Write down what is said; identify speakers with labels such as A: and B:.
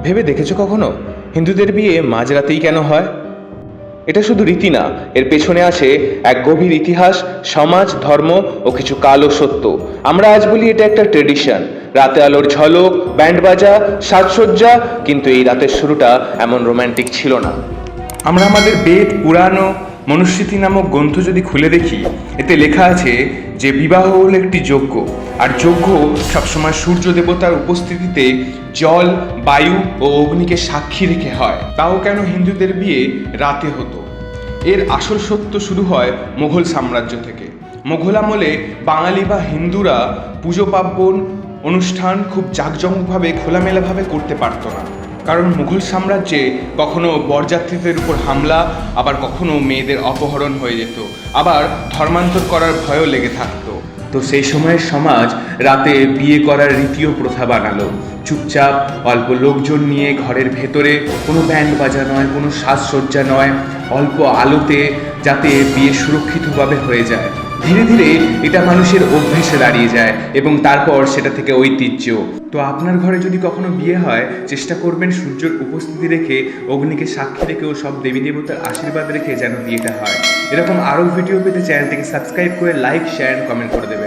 A: ভেবে দেখেছো কখনো হিন্দুদের বিয়ে মাঝরাতেই কেন হয়? এটা শুধু রীতি না, এর পেছনে আছে এক গভীর ইতিহাস, সমাজ, ধর্ম ও কিছু কালো সত্য। আমরা আজ বলি এটা একটা ট্রেডিশন, রাতে আলোর ঝলক, ব্যান্ড বাজা, সাজসজ্জা, কিন্তু এই রাতের শুরুটা এমন রোমান্টিক ছিল না।
B: আমরা আমাদের বেদ, পুরাণ ও মনুস্মৃতি নামক গ্রন্থ যদি খুলে দেখি, এতে লেখা আছে যে বিবাহ হল একটি যজ্ঞ, আর যজ্ঞ সবসময় সূর্য দেবতার উপস্থিতিতে জল, বায়ু ও অগ্নিকে সাক্ষী রেখে হয়। তাও কেন হিন্দুদের বিয়ে রাতে হতো? এর আসল সত্য শুরু হয় মুঘল সাম্রাজ্য থেকে। মুঘল আমলে বাঙালি বা হিন্দুরা পুজো পার্বণ অনুষ্ঠান খুব জাঁকজমকভাবে খোলামেলাভাবে করতে পারত না, কারণ মুঘল সাম্রাজ্যে কখনো বরযাত্রীদের উপর হামলা, আবার কখনো মেয়েদের অপহরণ হয়ে যেত, আবার ধর্মান্তর করার ভয়ও লেগে থাকতো। তো সেই সময়ের সমাজ রাতে বিয়ে করার রীতিও প্রথা বানালো। চুপচাপ অল্প লোকজন নিয়ে ঘরের ভেতরে, কোনো ব্যান্ড বাজা নয়, কোনো সাজসজ্জা নয়, অল্প আলোতে, যাতে বিয়ে সুরক্ষিতভাবে হয়ে যায়। ধীরে ধীরে এটা মানুষের অভ্যেসে দাঁড়িয়ে যায় এবং তারপর সেটা থেকে ঐতিহ্য। তো আপনার ঘরে যদি কখনো বিয়ে হয়, চেষ্টা করবেন সূর্যের উপস্থিতি রেখে, অগ্নিকে সাক্ষী রেখে ও সব দেবী দেবতার আশীর্বাদ রেখে যেন বিয়েটা হয়। এরকম আরও ভিডিও পেতে চ্যানেলটিকে সাবস্ক্রাইব করে লাইক, শেয়ার, কমেন্ট করে দেবেন।